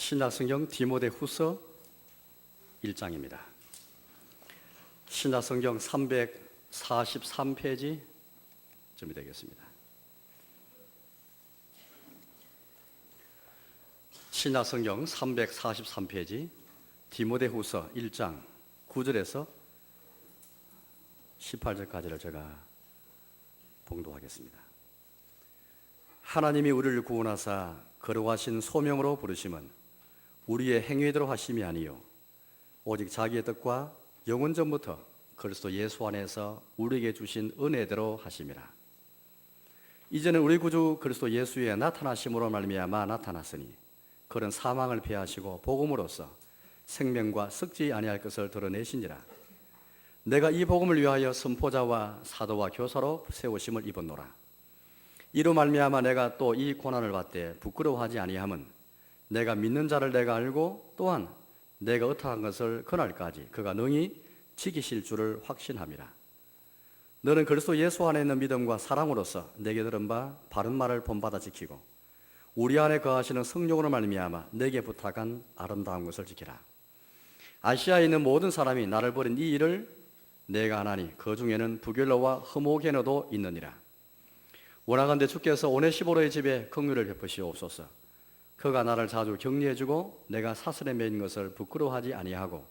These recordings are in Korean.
신약성경 디모데후서 1장입니다. 신약성경 343페이지 쯤이 되겠습니다. 신약성경 343페이지 디모데후서 1장 9절에서 18절까지를 제가 봉독하겠습니다. 하나님이 우리를 구원하사 거룩하신 소명으로 부르심은 우리의 행위대로 하심이 아니요 오직 자기의 뜻과 영원 전부터 그리스도 예수 안에서 우리에게 주신 은혜대로 하심이라. 이제는 우리 구주 그리스도 예수의 나타나심으로 말미암아 나타났으니 그는 사망을 패하시고 복음으로써 생명과 썩지 아니할 것을 드러내시니라. 내가 이 복음을 위하여 선포자와 사도와 교사로 세우심을 입었노라. 이로 말미암아 내가 또 이 고난을 받되 부끄러워하지 아니함은 내가 믿는 자를 내가 알고 또한 내가 의탁한 것을 그날까지 그가 능히 지키실 줄을 확신함이라. 너는 그리스도 예수 안에 있는 믿음과 사랑으로서 내게 들은 바 바른 말을 본받아 지키고 우리 안에 거하시는 성령으로 말미암아 내게 부탁한 아름다운 것을 지키라. 아시아에 있는 모든 사람이 나를 버린 이 일을 내가 안하니 그 중에는 부gel로와 흐모게너도 있느니라. 원하건대 주께서 오네시보로의 집에 긍휼을 베푸시옵소서. 그가 나를 자주 격려해주고 내가 사슬에 매인 것을 부끄러워하지 아니하고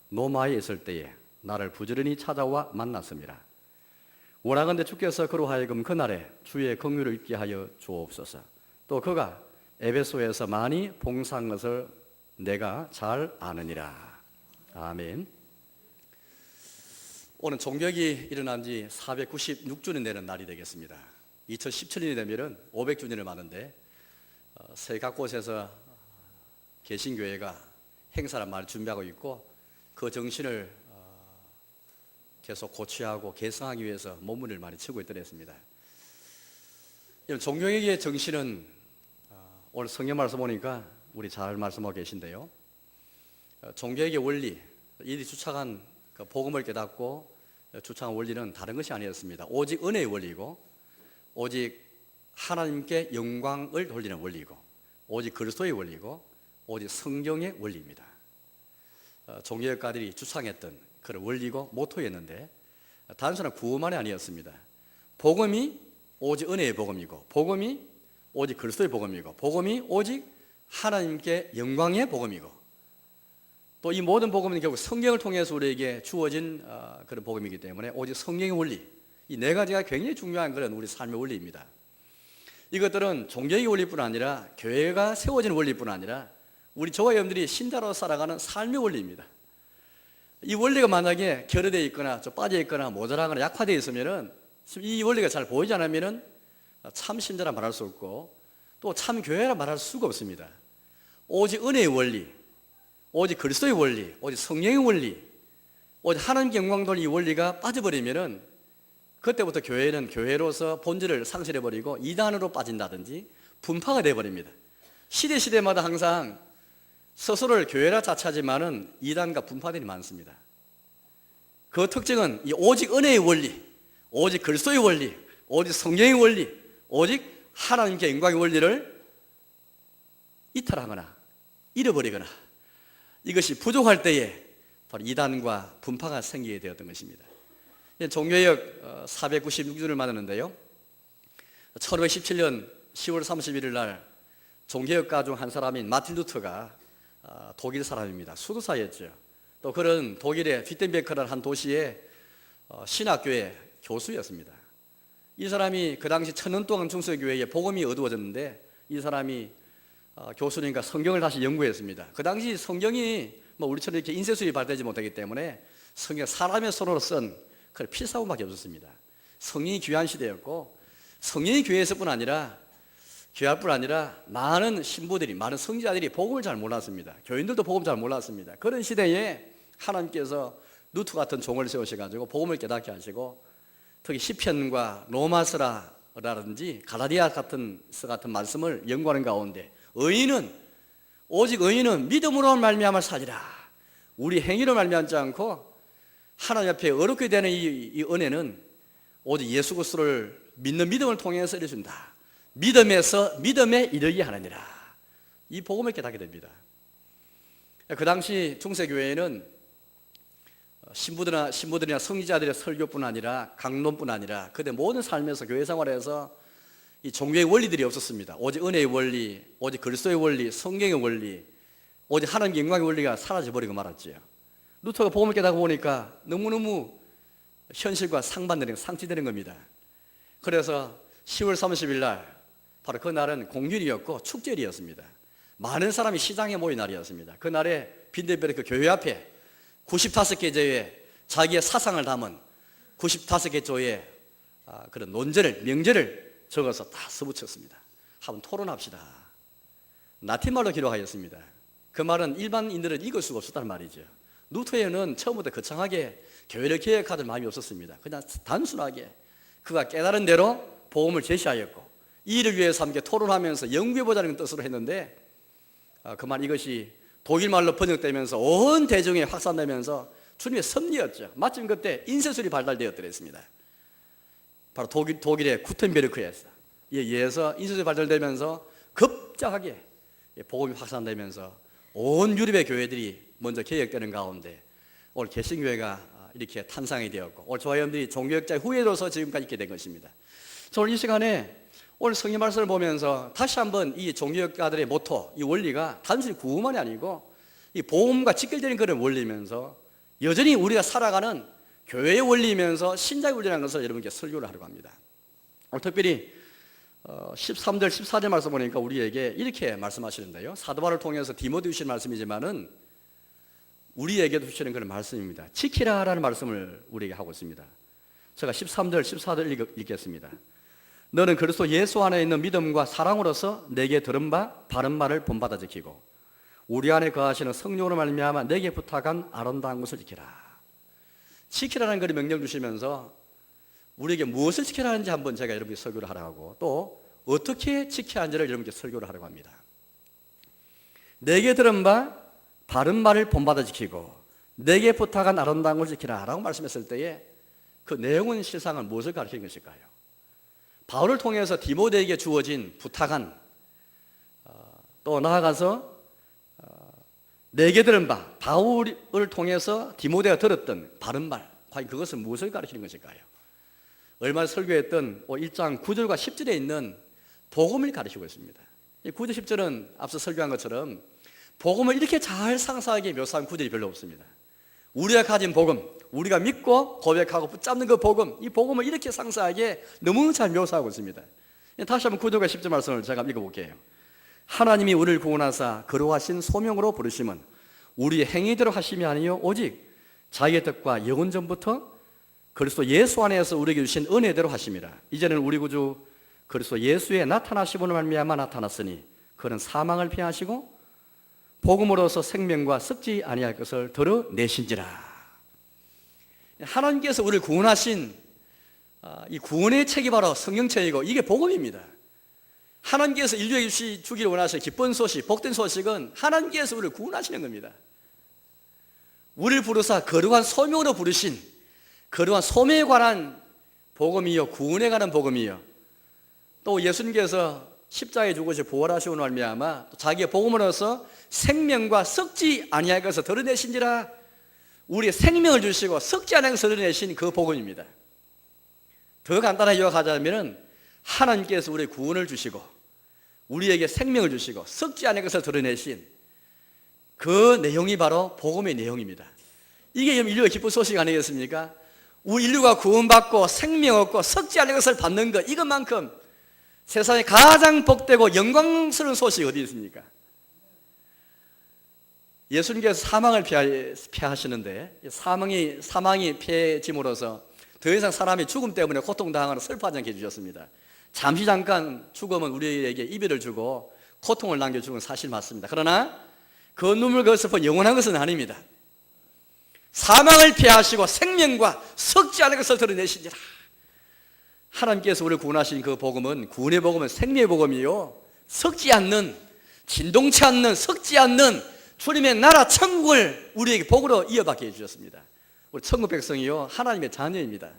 노마에 있을 때에 나를 부지런히 찾아와 만났습니다. 원하건대 주께서 그로 하여금 그날에 주의 긍휼을 입게 하여 주옵소서. 또 그가 에베소에서 많이 봉사한 것을 내가 잘 아느니라. 아멘. 오늘 종벽이 일어난 지 496주년 되는 날이 되겠습니다. 2017년이 되면 500주년을 맞는데 세계 각곳에서 개신교회가 행사를 많이 준비하고 있고 그 정신을 계속 고취하고 개성하기 위해서 몸부림을 많이 치고 있더랬습니다. 종교개혁의 정신은 오늘 성경 말씀 보니까 우리 잘 말씀하고 계신데요. 종교개혁의 원리, 이들이 주창한 그 복음을 깨닫고 주창한 원리는 다른 것이 아니었습니다. 오직 은혜의 원리고 오직 하나님께 영광을 돌리는 원리고 오직 그리스도의 원리고 오직 성경의 원리입니다. 종교개혁가들이 주창했던 그런 원리고 모토였는데 단순한 구원만이 아니었습니다. 복음이 오직 은혜의 복음이고 복음이 오직 그리스도의 복음이고 복음이 오직 하나님께 영광의 복음이고 또 이 모든 복음은 결국 성경을 통해서 우리에게 주어진 그런 복음이기 때문에 오직 성경의 원리, 이 네 가지가 굉장히 중요한 그런 우리 삶의 원리입니다. 이것들은 종교의 원리뿐 아니라 교회가 세워진 원리뿐 아니라 우리 저와 여러분들이 신자로 살아가는 삶의 원리입니다. 이 원리가 만약에 결여되어 있거나 좀 빠져 있거나 모자라거나 약화되어 있으면은 이 원리가 잘 보이지 않으면은 참 신자라 말할 수 없고 또 참 교회라 말할 수가 없습니다. 오직 은혜의 원리, 오직 그리스도의 원리, 오직 성령의 원리, 오직 하나님께 영광 돌리는 이 원리가 빠져버리면은 그때부터 교회는 교회로서 본질을 상실해버리고 이단으로 빠진다든지 분파가 되어버립니다. 시대마다 항상 스스로를 교회라 자처하지만은 이단과 분파들이 많습니다. 그 특징은 이 오직 은혜의 원리, 오직 그리스도의 원리, 오직 성령의 원리, 오직 하나님께 영광의 원리를 이탈하거나 잃어버리거나 이것이 부족할 때에 바로 이단과 분파가 생기게 되었던 것입니다. 종교개혁 496주를 맞았는데요. 1517년 10월 31일 날 종교개혁가 중 한 사람인 마틴 루터가 독일 사람입니다. 수도사였죠. 또 그런 독일의 비텐베크라는 한 도시의 신학교의 교수였습니다. 이 사람이 그 당시 1000년 동안 중세교회에 복음이 어두워졌는데 이 사람이 교수님과 성경을 다시 연구했습니다. 그 당시 성경이 우리처럼 이렇게 인쇄술이 발달되지 못하기 때문에 성경 사람의 손으로 쓴 그 필사본밖에 없었습니다. 성령이 귀한 시대였고 성령이 교회에서뿐 아니라 교회뿐 아니라 많은 신부들이 많은 성지자들이 복음을 잘 몰랐습니다. 교인들도 복음 잘 몰랐습니다. 그런 시대에 하나님께서 루터 같은 종을 세우셔가지고 복음을 깨닫게 하시고 특히 시편과 로마서라든지 갈라디아 같은 서 같은 말씀을 연구하는 가운데 오직 의인은 믿음으로 말미암아 살리라. 우리 행위로 말미암지 않고 하나님 앞에 어렵게 되는 이 은혜는 오직 예수 그리스도를 믿는 믿음을 통해서 이루어진다. 믿음에서 믿음에 이르게 하느니라. 이 복음을 깨닫게 됩니다. 그 당시 중세교회에는 신부들이나 성지자들의 설교뿐 아니라 강론뿐 아니라 그들 모든 삶에서 교회 생활에서 이 종교의 원리들이 없었습니다. 오직 은혜의 원리, 오직 그리스도의 원리, 성경의 원리, 오직 하나님의 영광의 원리가 사라져버리고 말았지요. 루터가 복음을 깨닫고 보니까 너무너무 현실과 상치되는 겁니다. 그래서 10월 30일 날 바로 그 날은 공휴일이었고 축제일이었습니다. 많은 사람이 시장에 모인 날이었습니다. 그 날에 빈대베르크 교회 앞에 95개 교회에 자기의 사상을 담은 95개 교회의 그런 명제를 적어서 다 써붙였습니다. 한번 토론합시다. 라틴말로 기록하였습니다. 그 말은 일반인들은 읽을 수가 없었다는 말이죠. 루터에는 처음부터 거창하게 교회를 개혁하던 마음이 없었습니다. 그냥 단순하게 그가 깨달은 대로 복음을 제시하였고 이 일을 위해서 함께 토론하면서 연구해보자는 뜻으로 했는데 그만 이것이 독일말로 번역되면서 온 대중에 확산되면서 주님의 섭리였죠. 마침 그때 인쇄술이 발달되었더랬습니다. 바로 독일의 구텐베르크에서 의해서 인쇄술이 발달되면서 급작하게 복음이 확산되면서 온 유럽의 교회들이 먼저 개혁되는 가운데 오늘 개신교회가 이렇게 탄생이 되었고 오늘 저와 여러분들이 종교개혁자의 후예로서 지금까지 있게 된 것입니다. 저 오늘 이 시간에 오늘 성경 말씀을 보면서 다시 한번 이 종교개혁가들의 모토, 이 원리가 단순히 구원만이 아니고 이 복음과 직결되는 그런 원리면서 여전히 우리가 살아가는 교회의 원리이면서 신자의 원리라는 것을 여러분께 설교를 하려고 합니다. 오늘 특별히 13절, 14절 말씀 보니까 우리에게 이렇게 말씀하시는데요. 사도 바울을 통해서 디모데 주신 말씀이지만은 우리에게도 주시는 그런 말씀입니다. 지키라라는 말씀을 우리에게 하고 있습니다. 제가 13절, 14절 읽겠습니다. 너는 그리스도 예수 안에 있는 믿음과 사랑으로서 내게 들은 바 바른 말을 본받아 지키고 우리 안에 거하시는 성령으로 말미암아 내게 부탁한 아름다운 것을 지키라. 지키라는 그런 명령을 주시면서 우리에게 무엇을 지켜야 하는지 한번 제가 여러분께 설교를 하라고 하고 또 어떻게 지켜야 하는지를 여러분께 설교를 하려고 합니다. 내게 들은 바 바른 말을 본받아 지키고 내게 부탁한 아름다운 것을 지키라 라고 말씀했을 때에 그 내용은 실상은 무엇을 가르치는 것일까요? 바울을 통해서 디모데에게 주어진 부탁한 또 나아가서 내게 들은 바 바울을 통해서 디모데가 들었던 바른 말 과연 그것은 무엇을 가르치는 것일까요? 얼마 설교했던 1장 9절과 10절에 있는 복음을 가르치고 있습니다. 이 9절 10절은 앞서 설교한 것처럼 복음을 이렇게 잘 상세하게 묘사한 구절이 별로 없습니다. 우리가 가진 복음, 우리가 믿고 고백하고 붙잡는 그 복음, 이 복음을 이렇게 상세하게 너무 잘 묘사하고 있습니다. 다시 한번 9절과 10절 말씀을 제가 읽어볼게요. 하나님이 우리를 구원하사 거룩하신 소명으로 부르심은 우리의 행위대로 하심이 아니요 오직 자기의 뜻과 영원 전부터 그리스도 예수 안에서 우리에게 주신 은혜대로 하심이라. 이제는 우리 구주 그리스도 예수의 나타나심으로 말미암아 나타났으니 그는 사망을 피하시고 복음으로서 생명과 썩지 아니할 것을 드러내신지라. 하나님께서 우리를 구원하신 이 구원의 책이 바로 성경책이고 이게 복음입니다. 하나님께서 인류에게 주기를 원하시는 기쁜 소식, 복된 소식은 하나님께서 우리를 구원하시는 겁니다. 우리를 부르사 거룩한 소명으로 부르신 거룩한 소명에 관한 복음이요 구원에 관한 복음이요 또 예수님께서 십자가에 죽으시고 부활하시고 말미암아 자기의 복음으로서 생명과 썩지 아니할 것을 드러내신지라. 우리의 생명을 주시고 썩지 않은 것을 드러내신 그 복음입니다. 더 간단하게 요약하자면 하나님께서 우리의 구원을 주시고 우리에게 생명을 주시고 썩지 않은 것을 드러내신 그 내용이 바로 복음의 내용입니다. 이게 인류의 기쁜 소식 아니겠습니까? 우리 인류가 구원받고 생명 얻고 썩지 않은 것을 받는 것, 이것만큼 세상에 가장 복되고 영광스러운 소식이 어디 있습니까? 예수님께서 사망을 피하시는데 사망이 피해짐으로써 더 이상 사람이 죽음 때문에 고통당하는 슬퍼하지 않게 해주셨습니다. 잠깐 죽음은 우리에게 이별을 주고 고통을 남겨주는 사실 맞습니다. 그러나 그 눈물 그 슬픔 영원한 것은 아닙니다. 사망을 피하시고 생명과 썩지 않은 것을 드러내시니라. 하나님께서 우리를 구원하신 그 복음은 구원의 복음은 생명의 복음이요 썩지 않는 진동치 않는 썩지 않는 주님의 나라 천국을 우리에게 복으로 이어받게 해주셨습니다. 우리 천국 백성이요 하나님의 자녀입니다.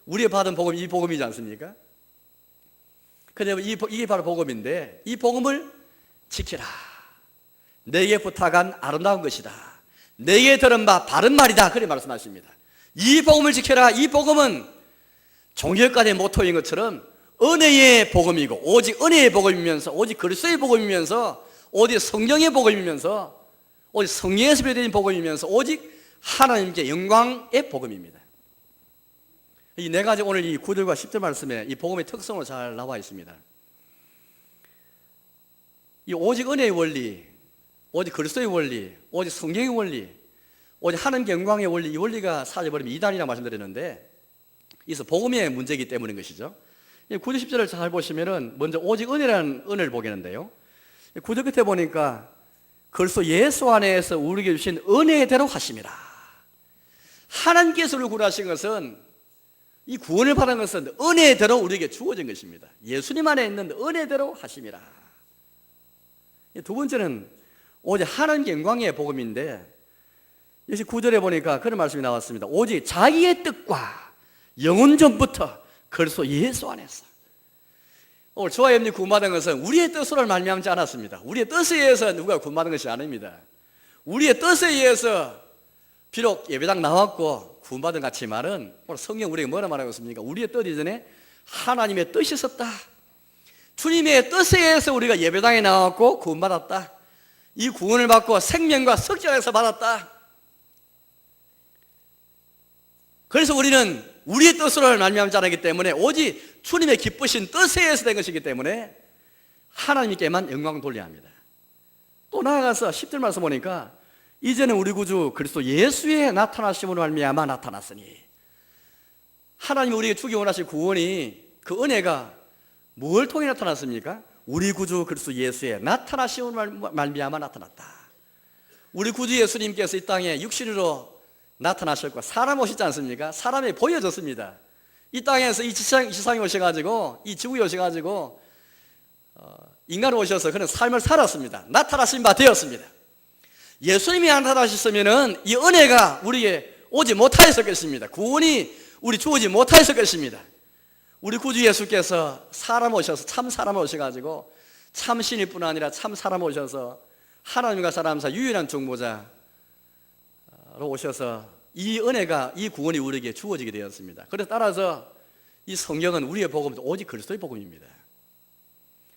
우리가 받은 복음이 이 복음이지 않습니까? 그런데 이게 바로 복음인데 이 복음을 지키라. 내게 부탁한 아름다운 것이다. 내게 들은 바 바른 말이다. 그렇게 말씀하십니다. 이 복음을 지켜라. 이 복음은 종교까지의 모토인 것처럼 은혜의 복음이고, 오직 은혜의 복음이면서, 오직 그리스도의 복음이면서, 오직 성령의 복음이면서, 오직 성령에서 비롯된 복음이면서, 오직 하나님께 영광의 복음입니다. 이 네 가지 오늘 이 9절과 10절 말씀에 이 복음의 특성으로 잘 나와 있습니다. 이 오직 은혜의 원리, 오직 그리스도의 원리, 오직 성경의 원리, 오직 하나님께 영광의 원리, 이 원리가 사라져버리면 이단이라고 말씀드렸는데, 이것은 복음의 문제이기 때문인 것이죠. 9절 10절을 잘 보시면은 먼저 오직 은혜라는 은혜를 보겠는데요, 9절 끝에 보니까 그리스도 예수 안에서 우리에게 주신 은혜대로 하심이라. 하나님께서 우리를 구원하신 것은, 이 구원을 받은 것은 은혜대로 우리에게 주어진 것입니다. 예수님 안에 있는 은혜대로 하심이라. 두 번째는 오직 하나님께 영광의 복음인데, 역시 9절에 보니까 그런 말씀이 나왔습니다. 오직 자기의 뜻과 영원 전부터 그리스도 예수 안에서. 오늘 저와 여러분이 구원받은 것은 우리의 뜻으로 말미암지 않았습니다. 우리의 뜻에 의해서 누가 구원받은 것이 아닙니다. 우리의 뜻에 의해서 비록 예배당 나왔고 구원받은 같지만은, 오늘 성경 우리에게 뭐라 말하고 있습니까? 우리의 뜻 이전에 하나님의 뜻이 있었다. 주님의 뜻에 의해서 우리가 예배당에 나왔고 구원받았다. 이 구원을 받고 생명과 석전에서 받았다. 그래서 우리는 우리의 뜻으로 말미암지 않았기 때문에, 오직 주님의 기쁘신 뜻에 의해서 된 것이기 때문에 하나님께만 영광을 돌려야 합니다. 또 나아가서 10절 말씀 보니까 이제는 우리 구주 그리스도 예수의 나타나심으로 말미암아 나타났으니, 하나님이 우리에게 주기 원하신 구원이, 그 은혜가 뭘 통해 나타났습니까? 우리 구주 그리스도 예수의 나타나심으로 말미암아 나타났다. 우리 구주 예수님께서 이 땅에 육신으로 나타나셨고 사람 오시지 않습니까? 사람이 보여졌습니다. 이 땅에서 이 지상에 오셔가지고, 이 지구에 오셔가지고 인간으로 오셔서 그런 삶을 살았습니다. 나타나신 바 되었습니다. 예수님이 나타나셨으면은 이 은혜가 우리에게 오지 못하였을 것입니다. 구원이 우리 주어지 못하였을 것입니다. 우리 구주 예수께서 사람 오셔서, 참 사람 오셔가지고 참 신일 뿐 아니라 참 사람 오셔서 하나님과 사람 사이 유일한 중보자로 오셔서 이 은혜가, 이 구원이 우리에게 주어지게 되었습니다. 그래서 따라서 이 성경은 우리의 복음은 오직 그리스도의 복음입니다.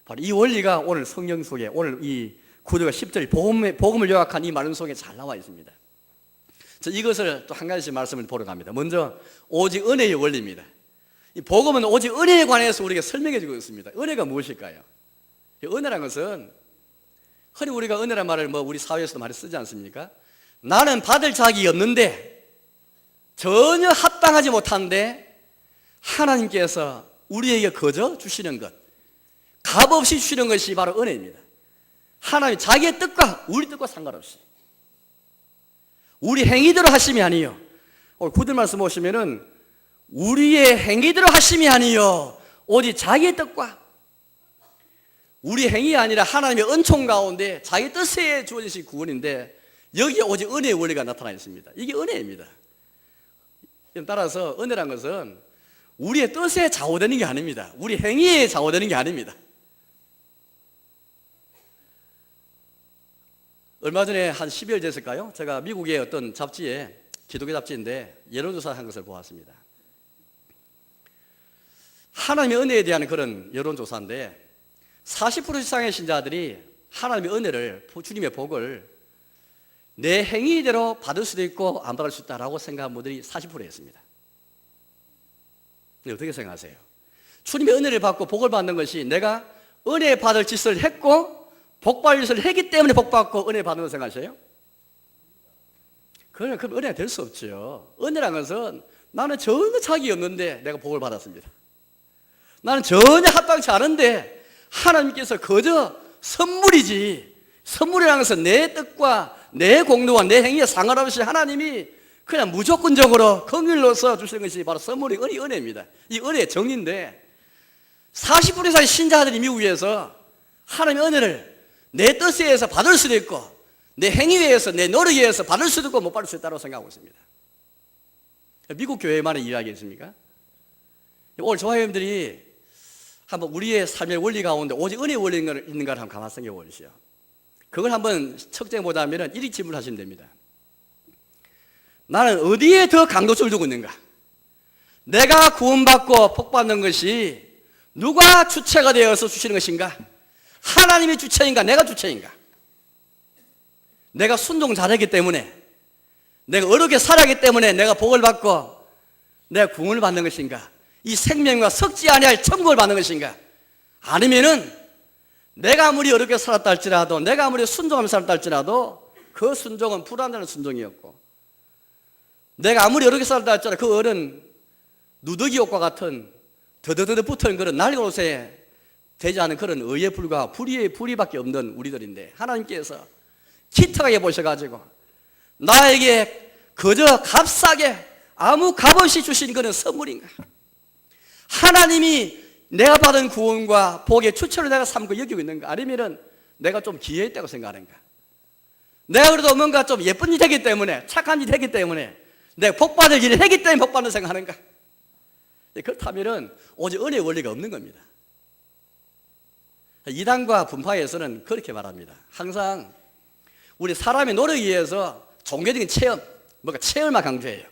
바로 이 원리가 오늘 성경 속에, 오늘 이 9절과 10절 복음을 요약한 이 말씀 속에 잘 나와 있습니다. 이것을 또 한 가지씩 말씀을 보러 갑니다. 먼저 오직 은혜의 원리입니다. 이 복음은 오직 은혜에 관해서 우리에게 설명해 주고 있습니다. 은혜가 무엇일까요? 은혜란 것은, 흔히 우리가 은혜란 말을 우리 사회에서도 많이 쓰지 않습니까? 나는 받을 자격이 없는데, 전혀 합당하지 못한데 하나님께서 우리에게 거저 주시는 것, 값없이 주시는 것이 바로 은혜입니다. 하나님 자기의 뜻과 우리 뜻과 상관없이 우리 행위대로 하심이 아니요, 오늘 9절 말씀 보시면은 우리의 행위대로 하심이 아니요, 오직 자기의 뜻과, 우리 행위 아니라 하나님의 은총 가운데 자기 뜻에 주어지신 구원인데, 여기에 오직 은혜의 원리가 나타나 있습니다. 이게 은혜입니다. 따라서 은혜란 것은 우리의 뜻에 좌우되는 게 아닙니다. 우리 행위에 좌우되는 게 아닙니다. 얼마 전에 한 12월 됐을까요? 제가 미국의 어떤 잡지에, 기독교 잡지인데 여론조사를 한 것을 보았습니다. 하나님의 은혜에 대한 그런 여론조사인데 40% 이상의 신자들이 하나님의 은혜를, 주님의 복을 내 행위대로 받을 수도 있고 안 받을 수 있다라고 생각한 분들이 40%였습니다. 어떻게 생각하세요? 주님의 은혜를 받고 복을 받는 것이 내가 은혜 받을 짓을 했고 복 받을 짓을 했기 때문에 복 받고 은혜 받는 거 생각하세요? 그럼 은혜가 될 수 없죠. 은혜란 것은 나는 전혀 자격이 없는데 내가 복을 받았습니다. 나는 전혀 합당치 않은데 하나님께서 거저 선물이지, 선물이라는 것은 내 뜻과 내 공로와 내 행위에 상관없이 하나님이 그냥 무조건적으로 긍휼로서 주시는 것이 바로 선물이 은혜입니다. 이 은혜의 정리인데 40% 이상의 신자들이 미국에서 하나님의 은혜를 내 뜻에 의해서 받을 수도 있고 내 행위에 의해서, 내 노력에 의해서 받을 수도 있고 못 받을 수 있다고 생각하고 있습니다. 미국 교회만의 이야기겠습니까? 오늘 저와 여러분들이 한번 우리의 삶의 원리 가운데 오직 은혜의 원리가 있는가를 한번 가만 생각해 보시죠. 그걸 한번 측정해 보자면 이렇게 질문하시면 됩니다. 나는 어디에 더 강도점을 두고 있는가? 내가 구원받고 복받는 것이 누가 주체가 되어서 주시는 것인가? 하나님이 주체인가? 내가 주체인가? 내가 순종 잘하기 때문에, 내가 어렵게 살아기 때문에 내가 복을 받고 내가 구원을 받는 것인가? 이 생명과 섞지 아니할 천국을 받는 것인가? 아니면은 내가 아무리 어렵게 살았다 할지라도, 내가 아무리 순종하며 살았다 할지라도 그 순종은 불완전한 순종이었고, 내가 아무리 어렵게 살았다 할지라도 그 어른 누더기 옷과 같은 더더더 붙은 그런 날것에 되지 않은 그런 의에 불과 불의밖에 없는 우리들인데, 하나님께서 기특하게 보셔가지고 나에게 그저 값싸게 아무 값없이 주신 그런 선물인가? 하나님이 내가 받은 구원과 복의 추천을 내가 삼고 여기고 있는가? 아니면은 내가 좀 기회했다고 생각하는가? 내가 그래도 뭔가 좀 예쁜 일이 되기 때문에, 착한 일이 되기 때문에, 내가 복받을 일을 했기 때문에 복받는 생각하는가? 그렇다면은 오직 은혜의 원리가 없는 겁니다. 이단과 분파에서는 그렇게 말합니다. 항상 우리 사람의 노력에 의해서 종교적인 체험, 뭔가 체험만 강조해요.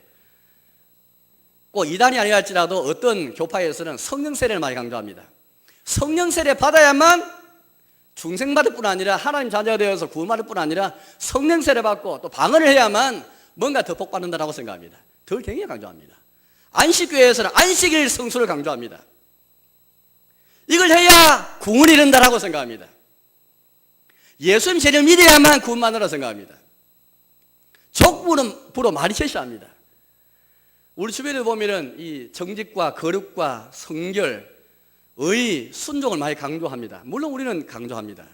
꼭 이단이 아니라 할지라도 어떤 교파에서는 성령 세례를 많이 강조합니다. 성령 세례 받아야만 중생받을 뿐 아니라 하나님 자녀가 되어서 구원받을 뿐 아니라 성령 세례 받고 또 방언을 해야만 뭔가 더 복받는다라고 생각합니다. 덜 굉장히 강조합니다. 안식교회에서는 안식일 성수를 강조합니다. 이걸 해야 구원이 이른다라고 생각합니다. 예수님 재림 믿어야만 구원받는다고 생각합니다. 족부로 많이 제시합니다. 우리 주변에 보면은 이 정직과 거룩과 성결, 의, 순종을 많이 강조합니다. 물론 우리는 강조합니다.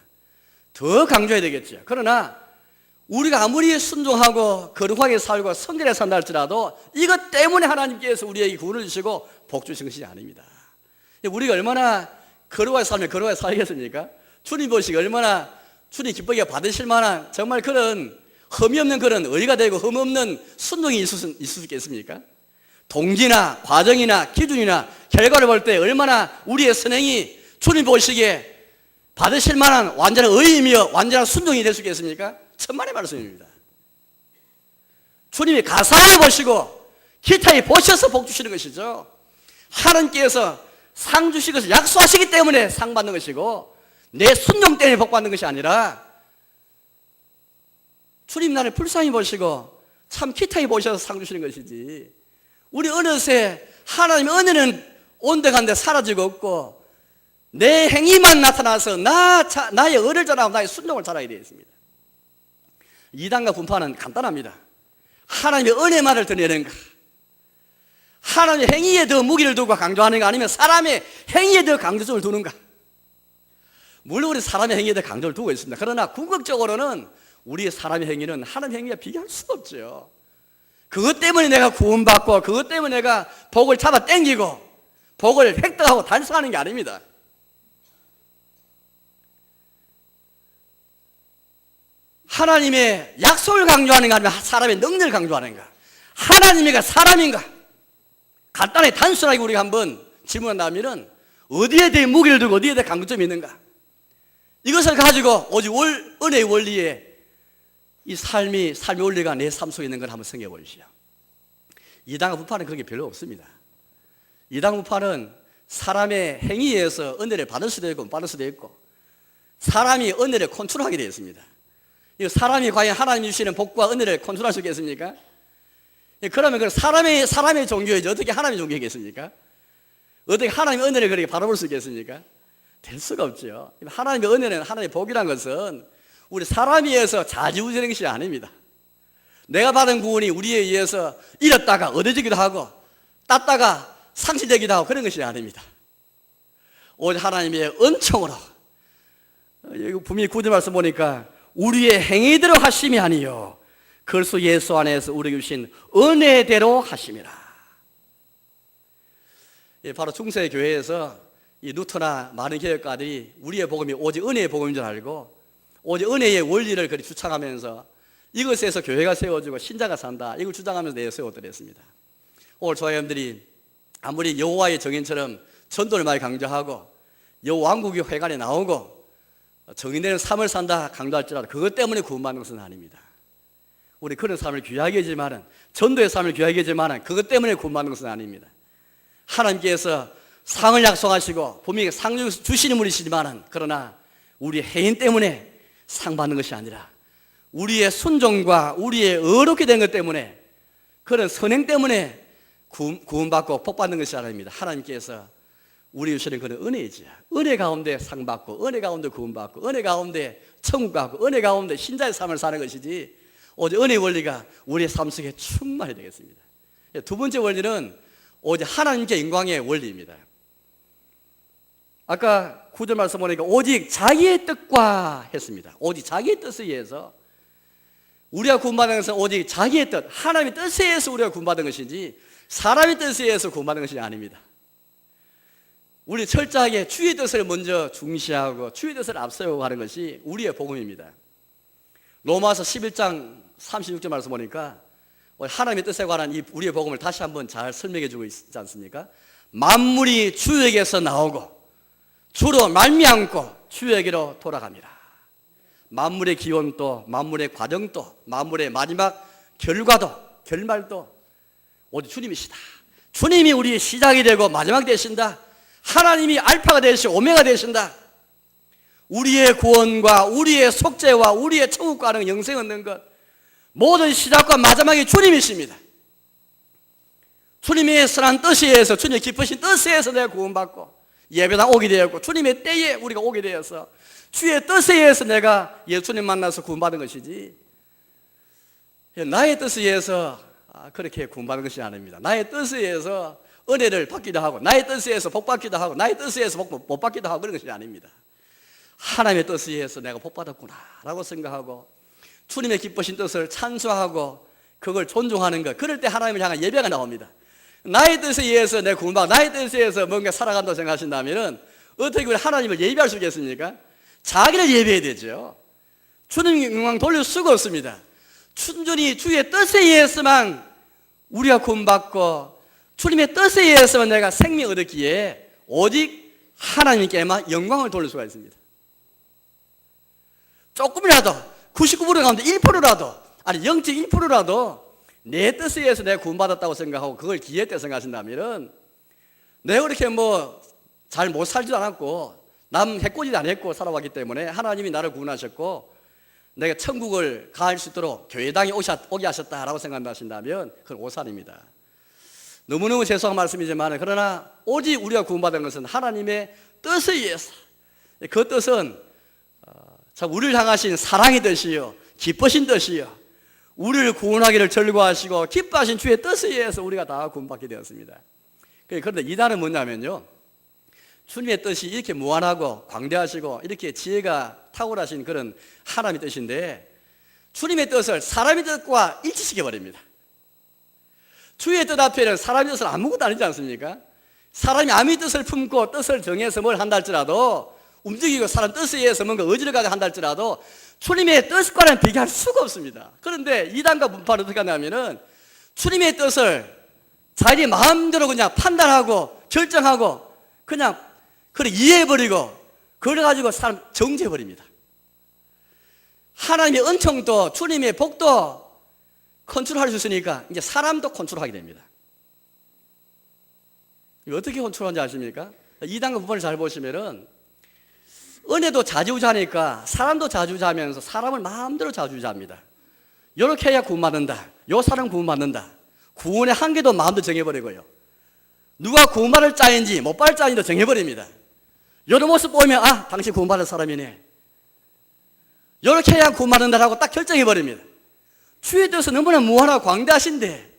더 강조해야 되겠죠. 그러나 우리가 아무리 순종하고 거룩하게 살고 성결하게 산다 할지라도 이것 때문에 하나님께서 우리에게 구원을 주시고 복 주신 것이 아닙니다. 우리가 얼마나 거룩하게 살면 거룩하게 살겠습니까? 주님 보시기 얼마나 주님 기쁘게 받으실 만한 정말 그런 흠이 없는 그런 의가 되고 흠 없는 순종이 있을 수 있겠습니까? 동기나 과정이나 기준이나 결과를 볼 때 얼마나 우리의 선행이 주님 보시기에 받으실 만한 완전한 의이며 완전한 순종이 될 수 있겠습니까? 천만의 말씀입니다. 주님이 가사에 보시고 기타에 보셔서 복 주시는 것이죠. 하나님께서 상 주실 것을 약속하시기 때문에 상 받는 것이고, 내 순종 때문에 복 받는 것이 아니라 주님 나를 불쌍히 보시고 참 기타에 보셔서 상 주시는 것이지, 우리 어느새 하나님의 은혜는 온데간데 사라지고 없고 내 행위만 나타나서 나의 의를 전하고 나의 순종을 잘하게 되어 있습니다. 이단과 분파는 간단합니다. 하나님의 은혜만을 드러내는가, 하나님의 행위에 더 무기를 두고 강조하는가, 아니면 사람의 행위에 더 강조점을 두는가. 물론 우리 사람의 행위에 더 강조를 두고 있습니다. 그러나 궁극적으로는 우리의 사람의 행위는 하나님의 행위와 비교할 수가 없죠. 그것 때문에 내가 구원받고 그것 때문에 내가 복을 잡아 당기고 복을 획득하고 달성하는 게 아닙니다. 하나님의 약속을 강조하는가, 아니면 사람의 능력을 강조하는가? 하나님이가 사람인가? 간단하게 단순하게 우리가 한번 질문한다면 어디에 대해 무게를 두고 어디에 대해 강조점이 있는가? 이것을 가지고 오직 은혜의 원리에 이 삶의 원리가 내 삶 속에 있는 걸 한번 생각해 보십시오. 이단과 분파는 그런 게 별로 없습니다. 이단 분파는 사람의 행위에 의해서 은혜를 받을 수도 있고 못 받을 수도 있고, 사람이 은혜를 컨트롤하게 되어 있습니다. 사람이 과연 하나님이 주시는 복과 은혜를 컨트롤할 수 있겠습니까? 그러면 그 사람의 종교이지 어떻게 하나님의 종교이겠습니까? 어떻게 하나님의 은혜를 그렇게 바라볼 수 있겠습니까? 될 수가 없죠. 하나님의 은혜는, 하나님의 복이란 것은 우리 사람에 의해서 좌지우지되는 것이 아닙니다. 내가 받은 구원이 우리에 의해서 잃었다가 얻어지기도 하고 땄다가 상실되기도 하고 그런 것이 아닙니다. 오직 하나님의 은총으로, 여기 분명히 9절 말씀 보니까 우리의 행위대로 하심이 아니요 그리스도 예수 안에서 우리에게 주신 은혜대로 하심이라. 바로 중세 교회에서 이 루터나 많은 개혁가들이 우리의 복음이 오직 은혜의 복음인 줄 알고 오직 은혜의 원리를 그리 주창하면서 이것에서 교회가 세워지고 신자가 산다, 이걸 주장하면서 내세워드렸습니다. 오늘 저와 여러분들이 아무리 여호와의 정인처럼 전도를 많이 강조하고 여호와 왕국의 회관에 나오고 정의되는 삶을 산다 강조할지라도 그것 때문에 구원받는 것은 아닙니다. 우리 그런 삶을 귀하게 여기지만은, 전도의 삶을 귀하게 여기지만은 그것 때문에 구원받는 것은 아닙니다. 하나님께서 상을 약속하시고 분명히 상 주시는 분이시지만은, 그러나 우리의 행인 때문에 상 받는 것이 아니라 우리의 순종과 우리의 의롭게 된 것 때문에, 그런 선행 때문에 구원받고 복받는 것이 아닙니다. 하나님께서 우리 주시는 그런 은혜이지. 은혜 가운데 상 받고, 은혜 가운데 구원받고, 은혜 가운데 천국 가고, 은혜 가운데 신자의 삶을 사는 것이지, 오직 은혜의 원리가 우리의 삶 속에 충만히 되겠습니다. 두 번째 원리는 오직 하나님께 영광의 원리입니다. 아까 9절 말씀 보니까 오직 자기의 뜻과 했습니다. 오직 자기의 뜻에 의해서, 우리가 구원받은 것은 오직 자기의 뜻, 하나님의 뜻에 의해서 우리가 구원받은 것이지 사람의 뜻에 의해서 구원받은 것이 아닙니다. 우리 철저하게 주의 뜻을 먼저 중시하고 주의 뜻을 앞세우고 하는 것이 우리의 복음입니다. 로마서 11장 36절 말씀 보니까 하나님의 뜻에 관한 이 우리의 복음을 다시 한번 잘 설명해 주고 있지 않습니까? 만물이 주에게서 나오고 주로 말미암고 주에게로 돌아갑니다. 만물의 기원도, 만물의 과정도, 만물의 마지막 결과도, 결말도 오직 주님이시다. 주님이 우리의 시작이 되고 마지막 되신다. 하나님이 알파가 되시고 오메가 되신다. 우리의 구원과 우리의 속죄와 우리의 천국 가는 영생 얻는 것, 모든 시작과 마지막이 주님이십니다. 주님의 선한 뜻에 의해서, 주님의 기쁘신 뜻에 의해서 내가 구원받고 예배당 오게 되었고, 주님의 때에 우리가 오게 되어서 주의 뜻에 의해서 내가 예수님 만나서 구원받은 것이지, 나의 뜻에 의해서 그렇게 구원받은 것이 아닙니다. 나의 뜻에 의해서 은혜를 받기도 하고, 나의 뜻에 의해서 복 받기도 하고, 나의 뜻에 의해서 복 못 받기도 하고, 그런 것이 아닙니다. 하나님의 뜻에 의해서 내가 복 받았구나 라고 생각하고 주님의 기쁘신 뜻을 찬송하고 그걸 존중하는 것, 그럴 때 하나님을 향한 예배가 나옵니다. 나의 뜻에 의해서 내가 구원받고 나의 뜻에 의해서 뭔가 살아간다고 생각하신다면 어떻게 우리 하나님을 예배할 수 있겠습니까? 자기를 예배해야 되죠. 주님 영광 돌릴 수가 없습니다. 순전히 주의 뜻에 의해서만 우리가 구원받고 주님의 뜻에 의해서만 내가 생명 얻었기에 오직 하나님께만 영광을 돌릴 수가 있습니다. 조금이라도 99% 가운데 1%라도, 아니 0.1%라도 내 뜻에 의해서 내가 구원받았다고 생각하고 그걸 기회때 생각하신다면, 내가 그렇게 잘 못 살지도 않았고 남 해코지도 안 했고 살아왔기 때문에 하나님이 나를 구원하셨고 내가 천국을 갈 수 있도록 교회당에 오게 하셨다라고 생각하신다면 그건 오산입니다. 너무너무 죄송한 말씀이지만, 그러나 오직 우리가 구원받은 것은 하나님의 뜻에 의해서, 그 뜻은 참 우리를 향하신 사랑의 뜻이요, 기쁘신 뜻이요, 우리를 구원하기를 절거하시고 기뻐하신 주의 뜻에 의해서 우리가 다 구원받게 되었습니다. 그런데 이단은 뭐냐면요, 주님의 뜻이 이렇게 무한하고 광대하시고 이렇게 지혜가 탁월하신 그런 하나님의 뜻인데, 주님의 뜻을 사람의 뜻과 일치시켜버립니다. 주의 뜻 앞에는 사람의 뜻은 아무것도 아니지 않습니까? 사람이 아무리 뜻을 품고 뜻을 정해서 뭘 한다 할지라도, 움직이고 사람 뜻에 의해서 뭔가 의지를 가게 한다 할지라도 주님의 뜻과는 비교할 수가 없습니다. 그런데 이단과 문파는 어떻게 하냐면은 주님의 뜻을 자기 마음대로 그냥 판단하고 결정하고 그냥 이해해버리고 그래가지고 사람 정죄해버립니다. 하나님의 은총도 주님의 복도 컨트롤할 수 있으니까 이제 사람도 컨트롤하게 됩니다. 이거 어떻게 컨트롤하는지 아십니까? 이단과 문파를 잘 보시면은 은혜도 자주자니까 사람도 자주자면서 사람을 마음대로 자주자합니다. 이렇게 해야 구원받는다, 요 사람 구원받는다, 구원의 한계도 마음대로 정해버리고요, 누가 구원받을 자인지 못 받을 자인지도 정해버립니다. 이런 모습 보면 당신 구원받을 사람이네, 이렇게 해야 구원받는다라고 딱 결정해버립니다. 주의 뜻은 너무나 무한하고 광대하신데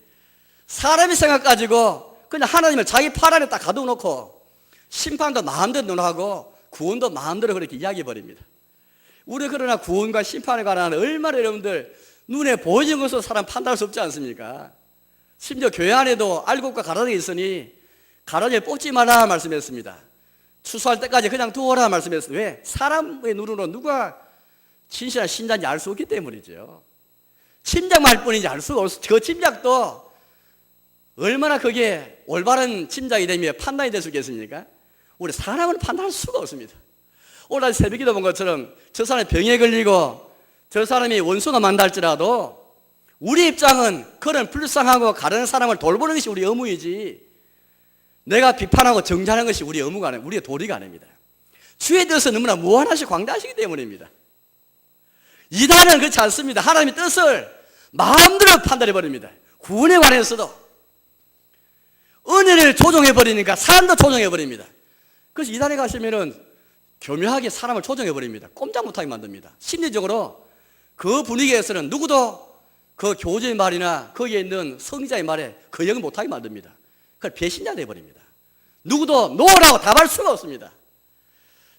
사람의 생각 가지고 그냥 하나님을 자기 팔 안에 딱 가둬놓고 심판도 마음대로 논하고 구원도 마음대로 그렇게 이야기해버립니다. 우리 그러나 구원과 심판에 관한 얼마나 여러분들 눈에 보이는 것으로 사람 판단할 수 없지 않습니까? 심지어 교회 안에도 알곡과 가라지가 있으니 가라지를 뽑지 마라 말씀했습니다. 추수할 때까지 그냥 두어라 말씀했습니다. 왜? 사람의 눈으로 누가 진실한 신자인지 알 수 없기 때문이죠. 침략만 할 뿐이지 알 수가 없어. 그 침략도 얼마나 그게 올바른 침략이 되며 판단이 될 수 있겠습니까? 우리 사람을 판단할 수가 없습니다. 오늘 새벽 기도 본 것처럼 저 사람이 병에 걸리고 저 사람이 원수가 만다 할지라도 우리 입장은 그런 불쌍하고 가르는 사람을 돌보는 것이 우리 의무이지, 내가 비판하고 정죄하는 것이 우리 의무가 아니에요. 우리의 도리가 아닙니다. 주의 뜻은 너무나 무한하시고 광대하시기 때문입니다. 이단은 그렇지 않습니다. 하나님의 뜻을 마음대로 판단해버립니다. 구원에 관해서도 은혜를 조종해버리니까 사람도 조종해버립니다. 그래서 이단에 가시면은 교묘하게 사람을 조종해버립니다. 꼼짝 못하게 만듭니다. 심리적으로 그 분위기에서는 누구도 그 교주의 말이나 거기에 있는 성자의 말에 거역을 못하게 만듭니다. 그걸 배신자 되어버립니다. 누구도 노라고 답할 수가 없습니다.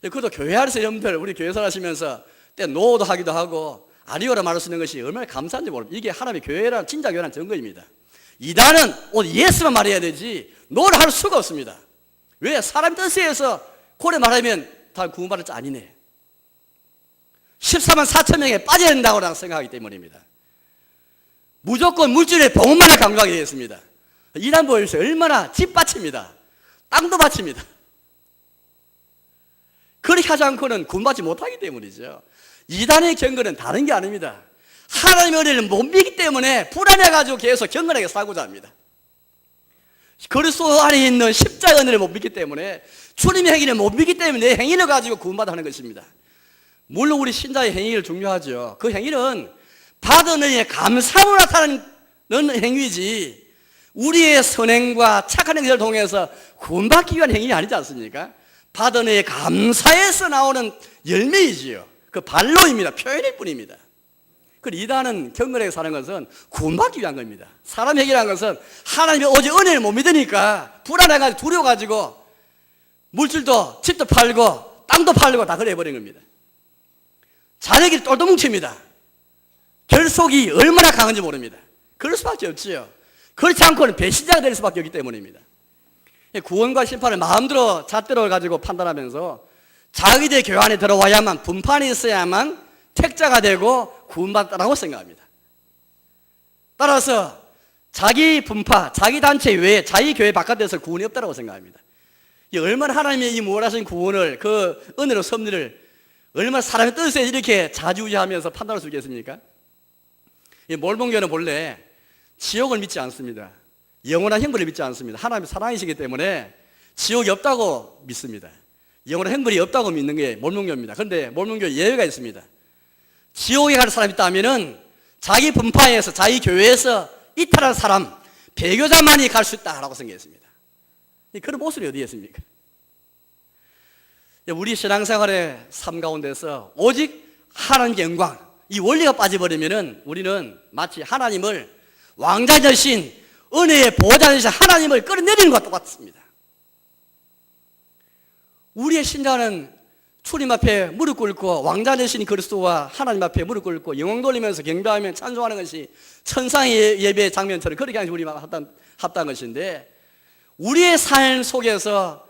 그것도 교회 안에서 여러분들, 우리 교회에서 하시면서 때 노도 하기도 하고 아니오라 말할 수 있는 것이 얼마나 감사한지 모릅니다. 이게 하나님의 교회란, 진짜 교회란 증거입니다. 이단은 오늘 예수만 말해야 되지 노를 할 수가 없습니다. 왜? 사람 뜻에 의해서 고래 말하면 다 구원받을 자 아니네. 14만 4천 명에 빠져야 된다고 생각하기 때문입니다. 무조건 물질의 복음만을 강조하게 되었습니다. 이단 보여주세요. 얼마나 집 바칩니다. 땅도 바칩니다. 그렇게 하지 않고는 구원받지 못하기 때문이죠. 이단의 경건은 다른 게 아닙니다. 하나님의 은혜를 못 믿기 때문에 불안해가지고 계속 경건하게 살고자 합니다. 그리스도 안에 있는 십자가 은혜를 못 믿기 때문에, 주님의 행위를 못 믿기 때문에 내 행위를 가지고 구원받아 하는 것입니다. 물론 우리 신자의 행위를 중요하죠. 그 행위는 받은 은혜에 감사함으로 나타나는 행위지 우리의 선행과 착한 행위를 통해서 구원받기 위한 행위 아니지 않습니까? 받은 은혜에 감사해서 나오는 열매이지요. 그 발로입니다. 표현일 뿐입니다. 그 이단은 경건하게 사는 것은 구원받기 위한 겁니다. 사람 행위라는 것은 하나님의 오직 은혜를 못 믿으니까 불안해가지고 두려워가지고 물질도 집도 팔고 땅도 팔고 다 그래 버린 겁니다. 자력이 똘똘 뭉칩니다. 결속이 얼마나 강한지 모릅니다. 그럴 수밖에 없지요. 그렇지 않고는 배신자가 될 수밖에 없기 때문입니다. 구원과 심판을 마음대로 잣대로 가지고 판단하면서 자기들 교회 안에 들어와야만, 분판이 있어야만 택자가 되고 구원받았다고 생각합니다. 따라서 자기 분파, 자기 단체 외에 자기 교회 바깥에서 구원이 없다고 생각합니다. 얼마나 하나님의 이 무한하신 구원을, 그 은혜로 섭리를 얼마나 사람의 뜻에 이렇게 좌지우지하면서 판단할 수 있겠습니까? 몰몬교는 본래 지옥을 믿지 않습니다. 영원한 형벌을 믿지 않습니다. 하나님의 사랑이시기 때문에 지옥이 없다고 믿습니다. 영원한 형벌이 없다고 믿는 게 몰몬교입니다. 그런데 몰몬교에 예외가 있습니다. 지옥에 갈 사람이 있다면은 자기 분파에서, 자기 교회에서 이탈한 사람, 배교자만이 갈 수 있다라고 생각했습니다. 그런 모습이 어디에 있습니까? 우리 신앙생활의 삶 가운데서 오직 하나님의 영광, 이 원리가 빠져버리면은 우리는 마치 하나님을 왕자 되신, 은혜의 보호자 되신 하나님을 끌어내리는 것과 똑같습니다. 우리의 신자는 주님 앞에 무릎 꿇고 왕자 되신 그리스도와 하나님 앞에 무릎 꿇고 영광 돌리면서 경배하며 찬송하는 것이 천상의 예배 장면처럼 그렇게 하는 우리만 합당한 것인데, 우리의 삶 속에서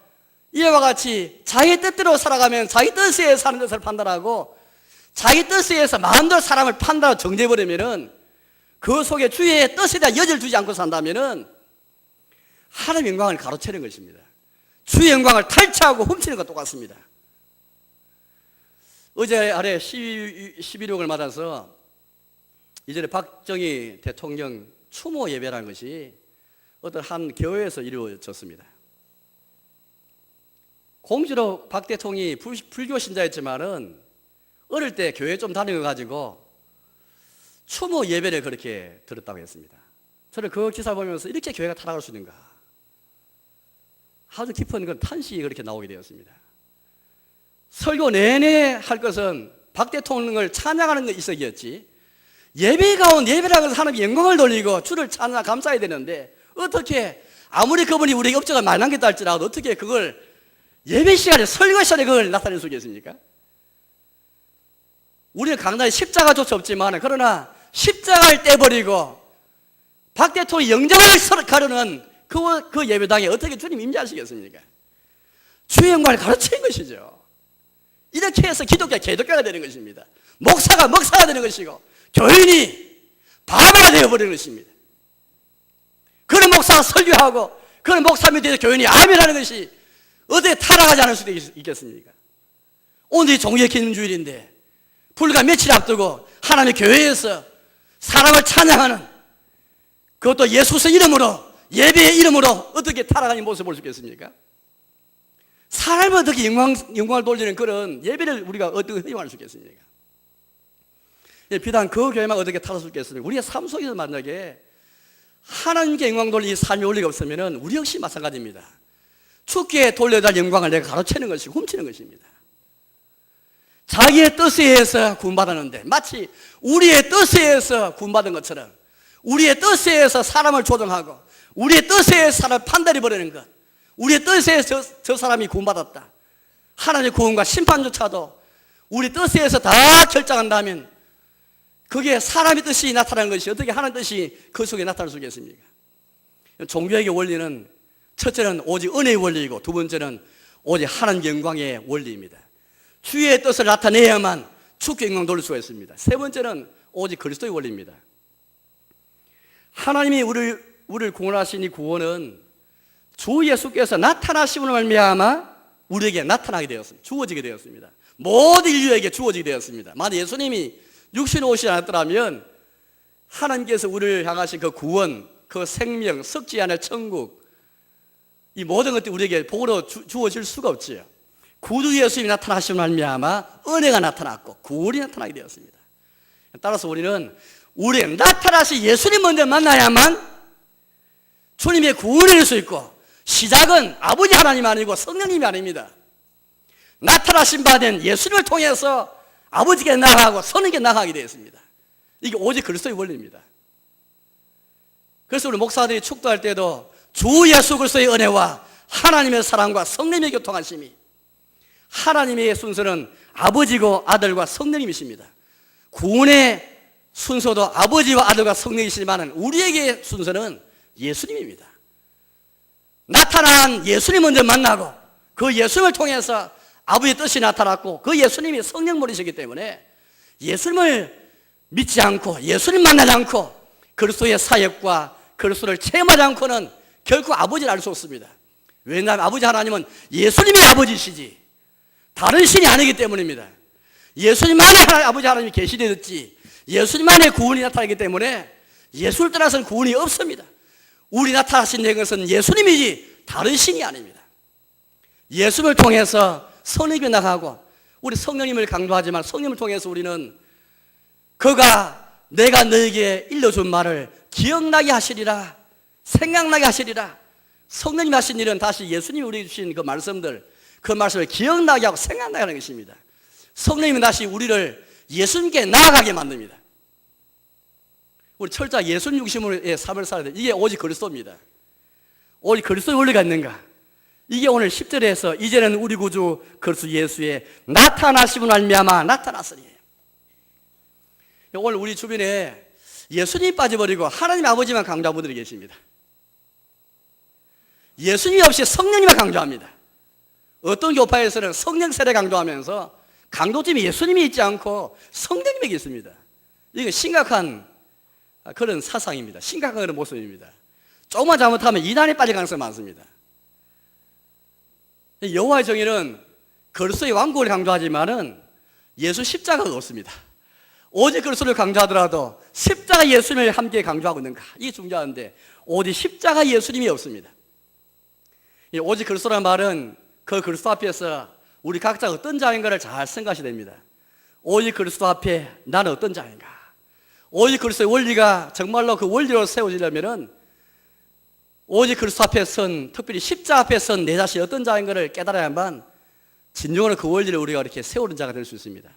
이와 같이 자기 뜻대로 살아가면 자기 뜻에 의해서 사는 것을 판단하고 자기 뜻에 의해서 마음대로 사람을 판단하고 정죄해버리면은, 그 속에 주의 뜻에 대한 여지를 두지 않고 산다면은 하나님의 영광을 가로채는 것입니다. 주의 영광을 탈취하고 훔치는 것과 똑같습니다. 어제 아래 11.6을 맞아서 이전에 박정희 대통령 추모 예배라는 것이 어떤 한 교회에서 이루어졌습니다. 공지로 박 대통령이 불교 신자였지만은 어릴 때 교회 좀 다녀가지고 추모 예배를 그렇게 들었다고 했습니다. 저는 그 기사 보면서 이렇게 교회가 타락할 수 있는가, 아주 깊은 그 탄식이 그렇게 나오게 되었습니다. 설교 내내 할 것은 박 대통령을 찬양하는 것 이석이었지, 예배 가운 예배라고 해서 하나님께 영광을 돌리고 주를 찬양 감사해야 되는데, 어떻게 아무리 그분이 우리에게 업적을 많이 남겼다 할지라도 어떻게 그걸 예배 시간에, 설교 시간에 그걸 나타낼 수 있겠습니까? 우리는 강단에 십자가조차 없지만, 그러나 십자가를 떼버리고 박 대통령이 영장을 가르는 그 예배당에 어떻게 주님 임재하시겠습니까? 주의 영광을 가르치는 것이죠. 이렇게 해서 기독교가 개독교가 되는 것입니다. 목사가 먹사가 되는 것이고 교인이 바보가 되어버리는 것입니다. 그런 목사가 설교하고 그런 목사 밑에서 교인이 아멘하는 것이 어디에 타락하지 않을 수도 있겠습니까? 오늘이 종교의 기념주일인데 불과 며칠 앞두고 하나님의 교회에서 사람을 찬양하는, 그것도 예수의 이름으로, 예배의 이름으로 어떻게 타락하는 모습을 볼 수 있겠습니까? 사람을 어떻게 영광을 돌리는 그런 예배를 우리가 어떻게 허용할 수 있겠습니까? 비단 그 교회만 어떻게 타락할 수 있겠습니까? 우리의 삶 속에서 만약에 하나님께 영광 돌리는 삶이 원리가 없으면 우리 역시 마찬가지입니다. 주께 돌려야 할 영광을 내가 가로채는 것이고 훔치는 것입니다. 자기의 뜻에 의해서 구원받았는데 마치 우리의 뜻에 의해서 구원받은 것처럼 우리의 뜻에 의해서 사람을 조정하고 우리의 뜻에 의해서 사람을 판단해버리는 것, 우리의 뜻에 의해서 저 사람이 구원받았다, 하나님의 구원과 심판조차도 우리 뜻에 의해서 다 결정한다면 그게 사람의 뜻이 나타나는 것이 어떻게 하나님의 뜻이 그 속에 나타날 수 있겠습니까? 종교의 원리는 첫째는 오직 은혜의 원리이고 두 번째는 오직 하나님의 영광의 원리입니다. 주의 뜻을 나타내야만 주께 영광 돌릴 수가 있습니다. 세 번째는 오직 그리스도의 원리입니다. 하나님이 우리를 구원하신 이 구원은 주 예수께서 나타나심으로 말미암아 우리에게 나타나게 되었습니다. 주어지게 되었습니다. 모든 인류에게 주어지게 되었습니다. 만약 예수님이 육신으로 오시지 않았더라면 하나님께서 우리를 향하신 그 구원, 그 생명, 썩지 않을 천국, 이 모든 것들이 우리에게 복으로 주어질 수가 없지요. 구주 예수님이 나타나심으로 말미암아 은혜가 나타났고 구원이 나타나게 되었습니다. 따라서 우리는 나타나신 예수님 먼저 만나야만 주님의 구원을 할 수 있고, 시작은 아버지 하나님 아니고 성령님이 아닙니다. 나타나신 바 된 예수님을 통해서 아버지께 나아가고 성령께 나아가게 되었습니다. 이게 오직 그리스도의 원리입니다. 그래서 우리 목사들이 축도할 때도 주 예수 그리스도의 은혜와 하나님의 사랑과 성령의 교통하심이, 하나님의 순서는 아버지고 아들과 성령님이십니다. 구원의 순서도 아버지와 아들과 성령이시지만 우리에게 순서는 예수님입니다. 나타난 예수님 먼저 만나고 그 예수님을 통해서 아버지의 뜻이 나타났고 그 예수님이 성령물이시기 때문에 예수님을 믿지 않고 예수님 만나지 않고 그리스도의 사역과 그리스도를 체험하지 않고는 결코 아버지를 알 수 없습니다. 왜냐하면 아버지 하나님은 예수님이 아버지시지 다른 신이 아니기 때문입니다. 예수님만의 아버지 하나님이 계시되었지 예수님만의 구원이 나타나기 때문에 예수를 떠나서는 구원이 없습니다. 우리 나타나신 것은 예수님이지 다른 신이 아닙니다. 예수를 통해서 성령이 나가고 우리 성령님을 강조하지만 성령님을 통해서 우리는 그가 내가 너에게 일러준 말을 기억나게 하시리라, 생각나게 하시리라. 성령님 하신 일은 다시 예수님이 우리에게 주신 그 말씀들, 그 말씀을 기억나게 하고 생각나게 하는 것입니다. 성령님은 다시 우리를 예수님께 나아가게 만듭니다. 우리 철저하 예수님 중심으로의 삶을 살아야 돼. 이게 오직 그리스도입니다. 오직 그리스도의 원리가 있는가? 이게 오늘 10절에서 이제는 우리 구주 그리스도 예수의 나타나심으로 말미암아 나타났으니. 오늘 우리 주변에 예수님이 빠져버리고 하나님 아버지만 강조한 분들이 계십니다. 예수님이 없이 성령님만 강조합니다. 어떤 교파에서는 성령 세례 강조하면서 강조점이 예수님이 있지 않고 성령님에게 있습니다. 이게 심각한 그런 사상입니다. 심각한 그런 모습입니다. 조금만 잘못하면 이단에 빠질 가능성이 많습니다. 여호와의 정의는 그리스도의 왕국을 강조하지만은 예수 십자가가 없습니다. 오직 그리스도를 강조하더라도 십자가 예수님을 함께 강조하고 있는가? 이게 중요한데 오직 십자가 예수님이 없습니다. 오직 그리스도라는 말은 그 그리스도 앞에서 우리 각자 어떤 자인가를 잘 생각하셔야 됩니다. 오직 그리스도 앞에 나는 어떤 자인가? 오직 그리스도의 원리가 정말로 그 원리로 세워지려면은 오직 그리스도 앞에 선, 특별히 십자가 앞에 선 내 자신이 어떤 자인가를 깨달아야만 진정으로 그 원리를 우리가 이렇게 세우는 자가 될 수 있습니다.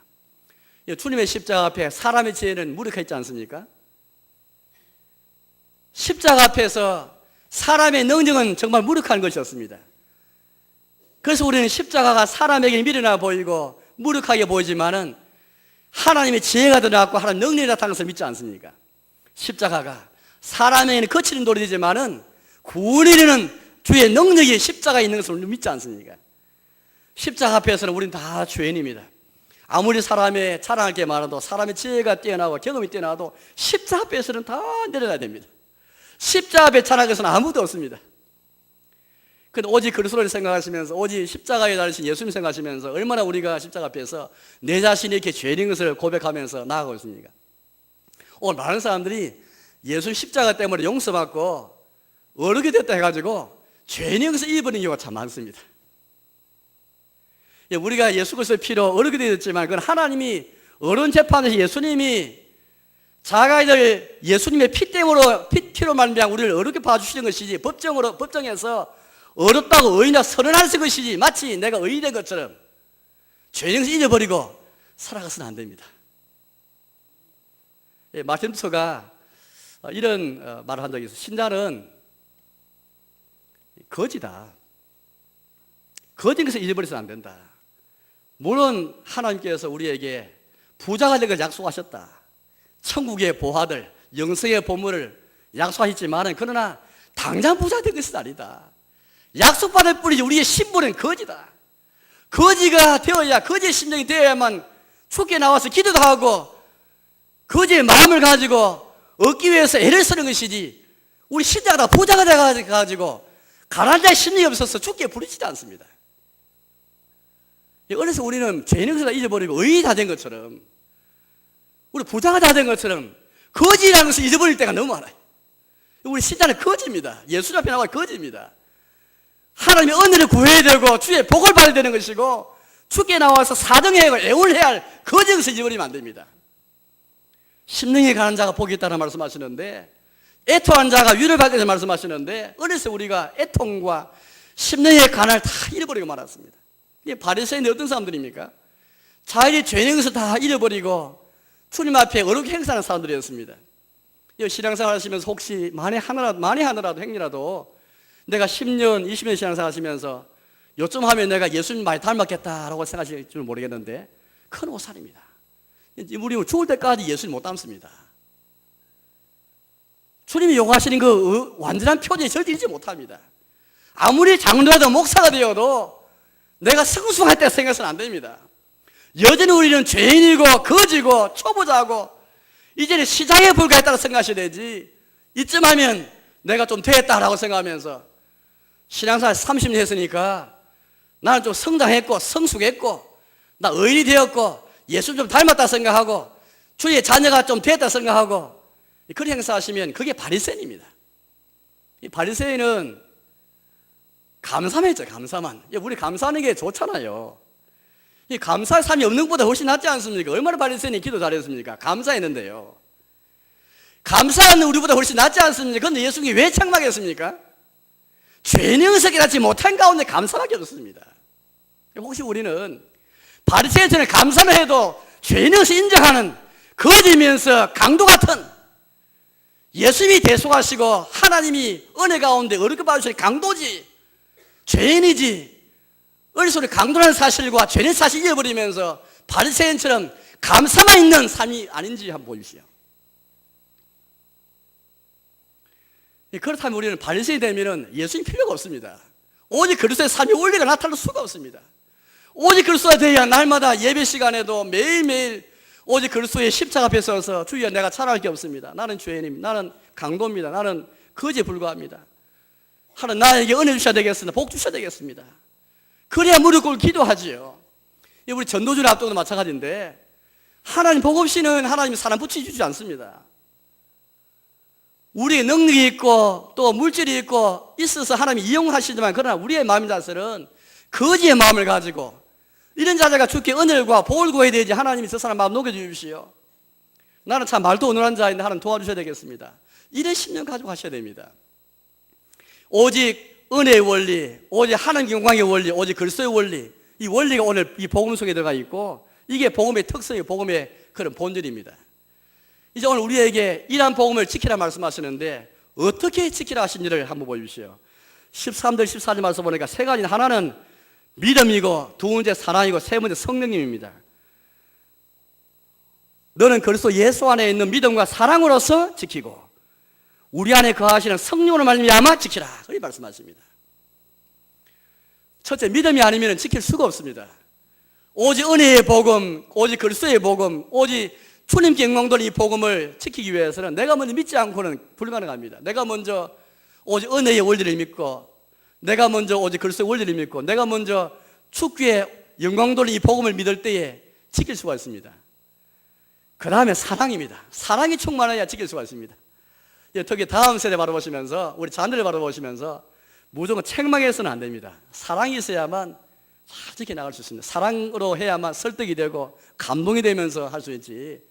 주님의 십자가 앞에 사람의 지혜는 무력해 있지 않습니까? 십자가 앞에서 사람의 능력은 정말 무력한 것이었습니다. 그래서 우리는 십자가가 사람에게 미련해 보이고 무력하게 보이지만은 하나님의 지혜가 드러났고 하나님의 능력이 나타나는 것을 믿지 않습니까? 십자가가 사람에게는 거칠은 돌이 되지만은 구원이 되는 주의 능력이 십자가에 있는 것을 믿지 않습니까? 십자가 앞에서는 우리는 다 죄인입니다. 아무리 사람의 자랑할 게 많아도 사람의 지혜가 뛰어나고 경험이 뛰어나도 십자가 앞에서는 다 내려가야 됩니다. 십자가 앞에 자랑할 것은 아무도 없습니다. 근데 오직 그리스도를 생각하시면서 오직 십자가에 달리신 예수님 생각하시면서 얼마나 우리가 십자가 앞에서 내 자신이 이렇게 죄인인 것을 고백하면서 나아가고 있습니까? 오늘 많은 사람들이 예수 십자가 때문에 용서받고 어렵게 됐다 해가지고 죄인인 것을 잊어버리는 경우가 참 많습니다. 우리가 예수 그리스도의 피로 어렵게 되었지만 그건 하나님이 어려운 재판에서 예수님이 자가이들 예수님의 피로 말미암아 우리를 어렵게 봐주시는 것이지 법정에서 어렵다고 의인이라 선언하는 것이지 마치 내가 의인이 된 것처럼 죄인 것을 잊어버리고 살아가서는 안 됩니다. 마틴 루터가 이런 말을 한 적이 있어요. 신자는 거지다. 거짓 것을 잊어버려서는 안 된다. 물론 하나님께서 우리에게 부자가 될 걸 약속하셨다. 천국의 보화들, 영생의 보물을 약속하셨지만 그러나 당장 부자 될 것은 아니다. 약속받을 뿐이지 우리의 신분은 거지다. 거지가 되어야, 거지의 심령이 되어야만 죽게 나와서 기도도 하고 거지의 마음을 가지고 얻기 위해서 애를 쓰는 것이지 우리 신자가 다 부자가 돼가지고 가난한 자의 심령이 없어서 죽게 부르지도 않습니다. 그래서 우리는 죄인의 것을 다 잊어버리고 의인이 다 된 것처럼 우리 부자가 다 된 것처럼 거지라는 것을 잊어버릴 때가 너무 많아요. 우리 신자는 거지입니다. 예수 앞에 나와 거지입니다. 하나님의 은혜를 구해야 되고 주의 복을 받아야 되는 것이고 죽게 나와서 사정해야 하고 애원해야 할 거짓 것을 잊어버리면 안 됩니다. 심령에 가는 자가 복이 있다는 말씀하시는데 애통한 자가 위를 받게 되는 말씀하시는데 어느새 우리가 애통과 심령의 간을 다 잃어버리고 말았습니다. 이게 바리새인들이 어떤 사람들입니까? 자기의 죄인 것을 다 잃어버리고 주님 앞에 어렵게 행사하는 사람들이었습니다. 신앙생활 하시면서 혹시 만에 하나라도 행위라도 내가 10년, 20년 신앙생활 하시면서 요즘 하면 내가 예수님 많이 닮았겠다라고 생각하실 줄 모르겠는데 큰 오산입니다. 우리 죽을 때까지 예수님 못 닮습니다. 주님이 요구하시는 그 완전한 표정이 절대 잃지 못합니다. 아무리 장로라도 목사가 되어도 내가 성숙할 때 생각해서는 안 됩니다. 여전히 우리는 죄인이고 거지고 초보자고 이제는 시장에 불과했다고 생각하셔야 되지 이쯤 하면 내가 좀 됐다라고 생각하면서 신앙생활 30년 했으니까 나는 좀 성장했고 성숙했고 나 의인이 되었고 예수 좀 닮았다 생각하고 주의 자녀가 좀 됐다 생각하고 그런 행사하시면 그게 바리새인입니다. 이 바리새인은 감사만 했죠. 감사만. 우리 감사하는 게 좋잖아요. 이 감사의 삶이 없는 것보다 훨씬 낫지 않습니까? 얼마나 바리새인이 기도 잘했습니까? 감사했는데요. 감사하는 우리보다 훨씬 낫지 않습니까? 그런데 예수님이 왜 책망했습니까? 죄인 영성이 낫지 못한 가운데 감사밖에 없습니다. 혹시 우리는 바리새인처럼 감사는 해도 죄인 영성 인정하는 거지면서 강도 같은 예수님이 대속하시고 하나님이 은혜 가운데 어렵게 봐주시는 강도지 죄인이지 어리소리 강도라는 사실과 죄인 사실을 잊어버리면서 바리새인처럼 감사만 있는 삶이 아닌지 한번 보십시오. 그렇다면 우리는 바리새인이 되면 예수님 필요가 없습니다. 오직 그리스도의 삶이 원리가 나타날 수가 없습니다. 오직 그리스도가 되어야 날마다 예배 시간에도 매일매일 오직 그리스도의 십자가 앞에 서서 주여 내가 찬양할 게 없습니다. 나는 죄인입니다. 나는 강도입니다. 나는 거지에 불과합니다. 하나님 나에게 은혜 주셔야 되겠습니다. 복 주셔야 되겠습니다. 그래야 무릎 꿇고 기도하지요. 우리 전도주의 앞두고도 마찬가지인데 하나님 복 없이는 하나님이 사람 붙여주지 않습니다. 우리의 능력이 있고 또 물질이 있고 있어서 하나님이 이용하시지만 그러나 우리의 마음 자세는 거지의 마음을 가지고 이런 자녀가 주께 은혜와 복을 구해야 되지 하나님이 저 사람 마음 녹여주십시오. 나는 참 말도 어눌한 자인데 하나님 도와주셔야 되겠습니다. 이런 신념 가지고 하셔야 됩니다. 오직 은혜의 원리, 오직 하나님 영광의 원리, 오직 그리스도의 원리 이 원리가 오늘 이 복음 속에 들어가 있고 이게 복음의 특성이에요. 복음의 그런 본질입니다. 이제 오늘 우리에게 이러한 복음을 지키라 말씀하시는데 어떻게 지키라 하신지를 한번 보십시오. 13절 14절 말씀 보니까 세 가지 하나는 믿음이고 두 번째 사랑이고 세 번째 성령님입니다. 너는 그리스도 예수 안에 있는 믿음과 사랑으로서 지키고 우리 안에 거하시는 성령으로 말미암아 지키라 그렇게 말씀하십니다. 첫째 믿음이 아니면 지킬 수가 없습니다. 오직 은혜의 복음, 오직 그리스도의 복음, 오직 주님께 영광 돌리는 이 복음을 지키기 위해서는 내가 먼저 믿지 않고는 불가능합니다. 내가 먼저 오직 은혜의 원리를 믿고 내가 먼저 오직 그리스도의 원리를 믿고 내가 먼저 축구의 영광 돌린 이 복음을 믿을 때에 지킬 수가 있습니다. 그 다음에 사랑입니다. 사랑이 충만해야 지킬 수가 있습니다. 특히 다음 세대 바라보시면서 우리 자녀를 바라보시면서 무조건 책망해서는 안 됩니다. 사랑이 있어야만 잘 지켜나갈 수 있습니다. 사랑으로 해야만 설득이 되고 감동이 되면서 할 수 있지,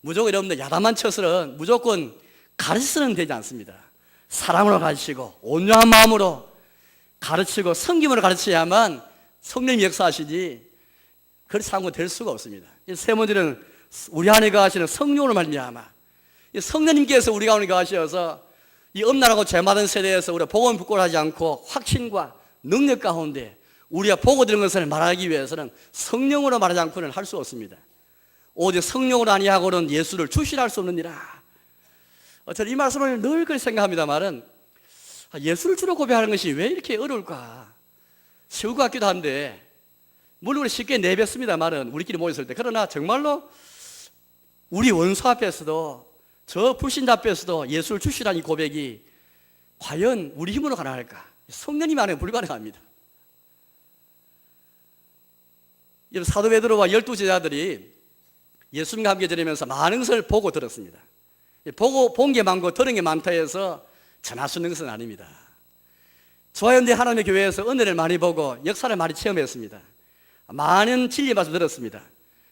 무조건 여러분들 야단만 쳐서는 무조건 가르쳐서는 되지 않습니다. 사랑으로 가르치고 온유한 마음으로 가르치고 성김으로 가르쳐야만 성령님 역사하시지, 그렇지 않고 될 수가 없습니다. 세 번째는 우리 안에 거하시는 성령으로 말미암아, 성령님께서 우리 가운데 거하셔서 이 엄란하고 죄 많은 세대에서 우리가 복음을 부끄러워하지 않고 확신과 능력 가운데 우리가 보고 들은 것을 말하기 위해서는 성령으로 말하지 않고는 할 수 없습니다. 오직 성령으로 아니하고는 예수를 주시할 수 없느니라. 저는 이 말씀을 늘 그렇게 생각합니다만은, 예수를 주로 고백하는 것이 왜 이렇게 어려울까? 쉬울 것 같기도 한데, 물론 우리 쉽게 내뱉습니다만은 우리끼리 모였을 때, 그러나 정말로 우리 원수 앞에서도 저 불신자 앞에서도 예수를 주시라는 이 고백이 과연 우리 힘으로 가능할까? 성령님 안에 불가능합니다. 사도 베드로와 12제자들이 예수님과 함께 지내면서 많은 것을 보고 들었습니다. 보고 본 게 많고 들은 게 많다 해서 전할 수 있는 것은 아닙니다. 조화연대 하나님의 교회에서 은혜를 많이 보고 역사를 많이 체험했습니다. 많은 진리 말씀 들었습니다.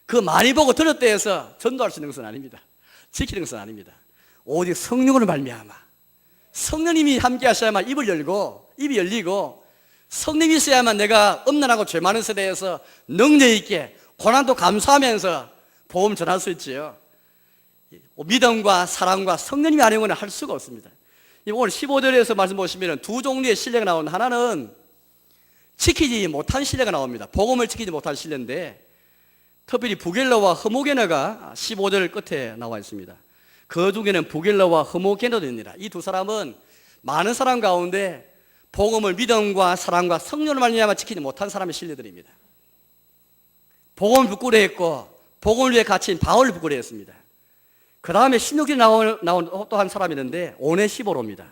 그 많이 보고 들었다 해서 전도할 수 있는 것은 아닙니다. 지키는 것은 아닙니다. 오직 성령으로 말미암아, 성령님이 함께 하셔야만 입이 열리고 성령이 있어야만 내가 엄난하고 죄 많은 세대에서 능력 있게 고난도 감수하면서 복음을 전할 수 있지요. 믿음과 사랑과 성령님이 아니고는 할 수가 없습니다. 오늘 15절에서 말씀 보시면 두 종류의 신뢰가 나오는데, 하나는 지키지 못한 신뢰가 나옵니다. 복음을 지키지 못한 신뢰인데, 특별히 부겔러와 흐모게너가 15절 끝에 나와 있습니다. 그 중에는 부겔러와 흐모게너입니다. 이 두 사람은 많은 사람 가운데 복음을 믿음과 사랑과 성령을 말미암아 지키지 못한 사람의 신뢰들입니다. 복음을 부끄러워했고 복음을 위해 갇힌 바울을 부끄러워했습니다. 그 다음에 16절에 나온 또 한 사람이 있는데 오네시보로입니다.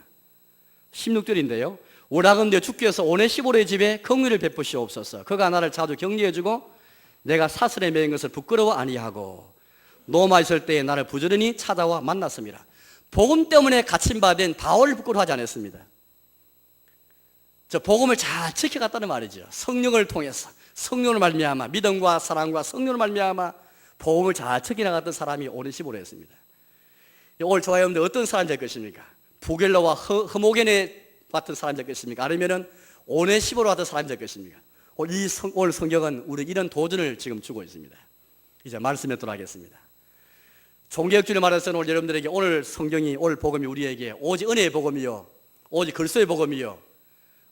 16절인데요. 오라건대 주께서 오네시보로의 집에 긍휼을 베푸시옵소서. 그가 나를 자주 격려해주고 내가 사슬에 매인 것을 부끄러워 아니하고 로마 있을 때에 나를 부지런히 찾아와 만났습니다. 복음 때문에 갇힌 바 된 바울을 부끄러워하지 않았습니다. 저 복음을 잘 지켜갔다는 말이죠. 성령을 통해서, 성령을 말미암아, 믿음과 사랑과 성령을 말미암아 복음을 잘 지켜나갔던 사람이 오네시보로였습니다. 오늘 조화여러분들 어떤 사람이 될 것입니까? 부겔러와 흐모게네 같은 사람이 될 것입니까? 아니면은 오네시보로 같은 사람이 될 것입니까? 오늘 성경은 우리 이런 도전을 지금 주고 있습니다. 이제 말씀에 들어가겠습니다. 종교역주를 말해서는 오늘 여러분들에게 오늘 성경이, 오늘 복음이 우리에게 오직 은혜의 복음이요, 오직 그리스도의 복음이요,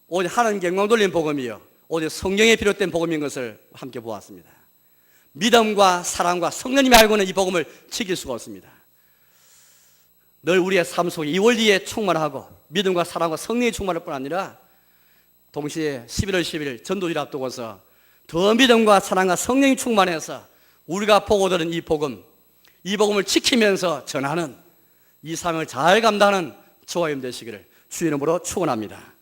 오직 하나님 영광 돌린 복음이요, 오직 성령에 비롯된 복음인 것을 함께 보았습니다. 믿음과 사랑과 성령님이 알고는 이 복음을 지킬 수가 없습니다. 늘 우리의 삶 속에 이 원리에 충만하고 믿음과 사랑과 성령이 충만할 뿐 아니라 동시에 11월 10일 전도주를 앞두고서 더 믿음과 사랑과 성령이 충만해서 우리가 보고 들은 이 복음을 지키면서 전하는 이 삶을 잘 감당하는 저와 여러분 되시기를 주의 이름으로 축원합니다.